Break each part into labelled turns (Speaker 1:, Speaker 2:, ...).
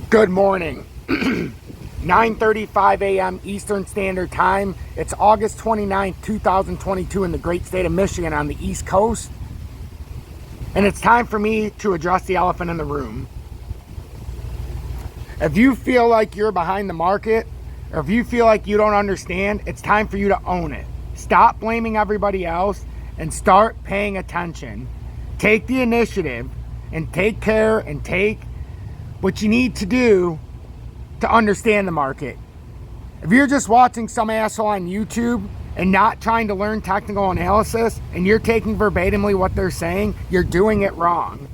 Speaker 1: Good morning. 9:35 a.m. Eastern Standard Time. It's August 29th, 2022 in the great state of Michigan on the East Coast. And it's time for me to address the elephant in the room. If you feel like you're behind the market, or if you feel like you don't understand, it's time for you to own it. Stop blaming everybody else and start paying attention. Take the initiative and take care and take what you need to do to understand the market. If you're just watching some asshole on YouTube and not trying to learn technical analysis and you're taking verbatimly what they're saying, you're doing it wrong.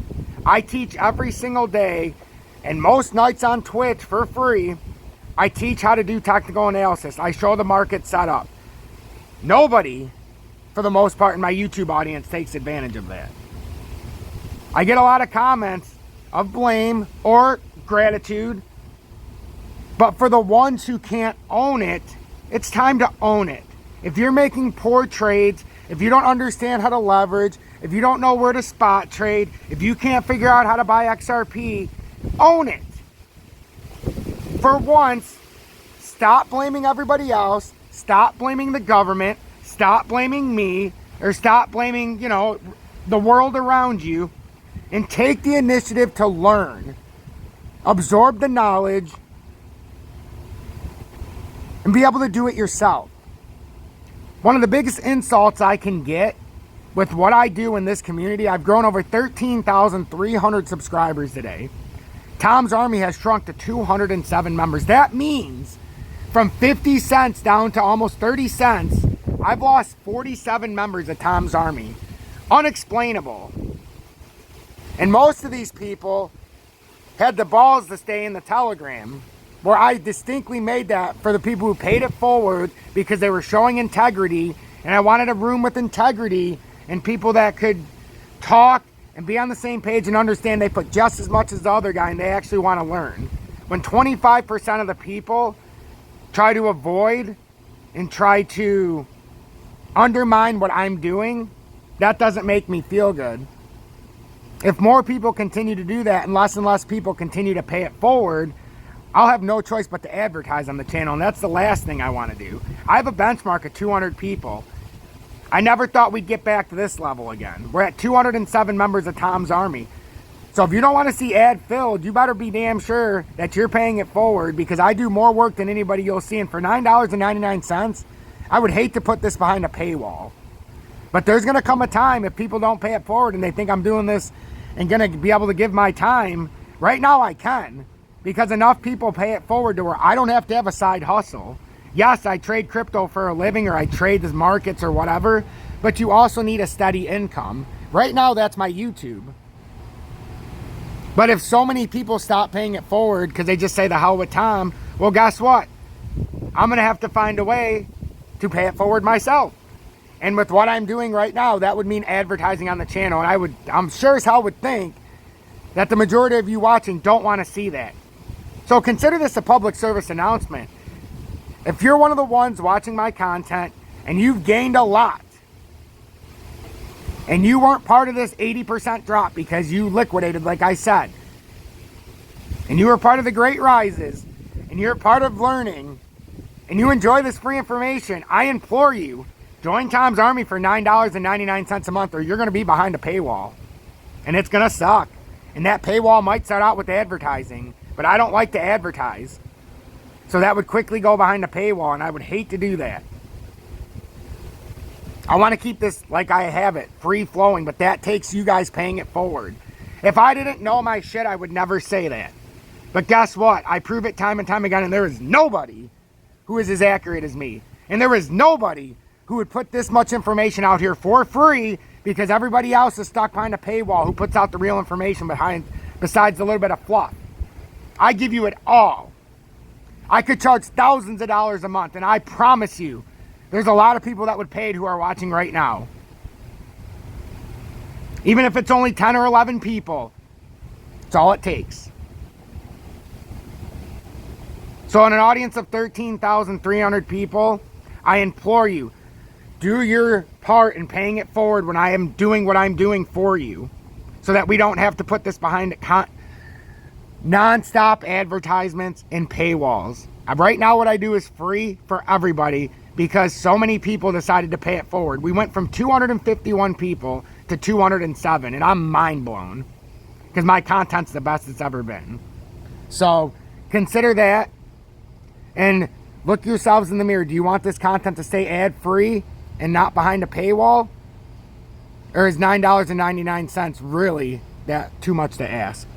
Speaker 1: I teach every single day and most nights on Twitch for free. I teach how to do technical analysis. I show the market setup. Nobody, for the most part in my YouTube audience, takes advantage of that. I get a lot of comments of blame or gratitude, but for the ones who can't own it, it's time to own it. If you're making poor trades, if you don't understand how to leverage, if you don't know where to spot trade, if you can't figure out how to buy XRP, own it. For once, stop blaming everybody else, stop blaming the government, stop blaming me, or stop blaming, the world around you, and take the initiative to learn. Absorb the knowledge and be able to do it yourself. One of the biggest insults I can get with what I do in this community, I've grown over 13,300 subscribers today. Tom's Army has shrunk to 207 members. That means from 50 cents down to almost 30 cents, I've lost 47 members of Tom's Army. Unexplainable. And most of these people had the balls to stay in the Telegram, where I distinctly made that for the people who paid it forward because they were showing integrity, and I wanted a room with integrity and people that could talk and be on the same page and understand they put just as much as the other guy and they actually want to learn. When 25% of the people try to avoid and try to undermine what I'm doing, that doesn't make me feel good. If more people continue to do that and less people continue to pay it forward, I'll have no choice but to advertise on the channel, and that's the last thing I want to do. I have a benchmark of 200 people. I never thought we'd get back to this level again. We're at 207 members of Tom's Army. So if you don't want to see ad filled, you better be damn sure that you're paying it forward, because I do more work than anybody you'll see. And for $9.99, I would hate to put this behind a paywall. But there's going to come a time if people don't pay it forward and they think I'm doing this and going to be able to give my time. Right now I can, because enough people pay it forward to where I don't have to have a side hustle. Yes, I trade crypto for a living, or I trade the markets or whatever, but you also need a steady income. Right now, that's my YouTube. But if so many people stop paying it forward because they just say the hell with Tom, well, guess what? I'm going to have to find a way to pay it forward myself. And with what I'm doing right now, that would mean advertising on the channel. And I'm sure as hell would think that the majority of you watching don't want to see that. So consider this a public service announcement. If you're one of the ones watching my content and you've gained a lot, and you weren't part of this 80% drop because you liquidated, like I said, and you were part of the great rises, and you're part of learning, and you enjoy this free information, I implore you, join Tom's Army for $9.99 a month, or you're going to be behind a paywall. And it's going to suck. And that paywall might start out with advertising, but I don't like to advertise. So that would quickly go behind a paywall, and I would hate to do that. I want to keep this like I have it, free flowing, but that takes you guys paying it forward. If I didn't know my shit, I would never say that. But guess what? I prove it time and time again, and there is nobody who is as accurate as me. And there is nobody who would put this much information out here for free, because everybody else is stuck behind a paywall who puts out the real information besides a little bit of fluff. I give you it all. I could charge thousands of dollars a month, and I promise you, there's a lot of people that would pay it who are watching right now. Even if it's only 10 or 11 people, it's all it takes. So in an audience of 13,300 people, I implore you, do your part in paying it forward when I am doing what I'm doing for you, so that we don't have to put this behind non-stop advertisements and paywalls. Right now what I do is free for everybody because so many people decided to pay it forward. We went from 251 people to 207, and I'm mind blown because my content's the best it's ever been. So consider that and look yourselves in the mirror. Do you want this content to stay ad-free and not behind a paywall? Or is $9.99 really that too much to ask?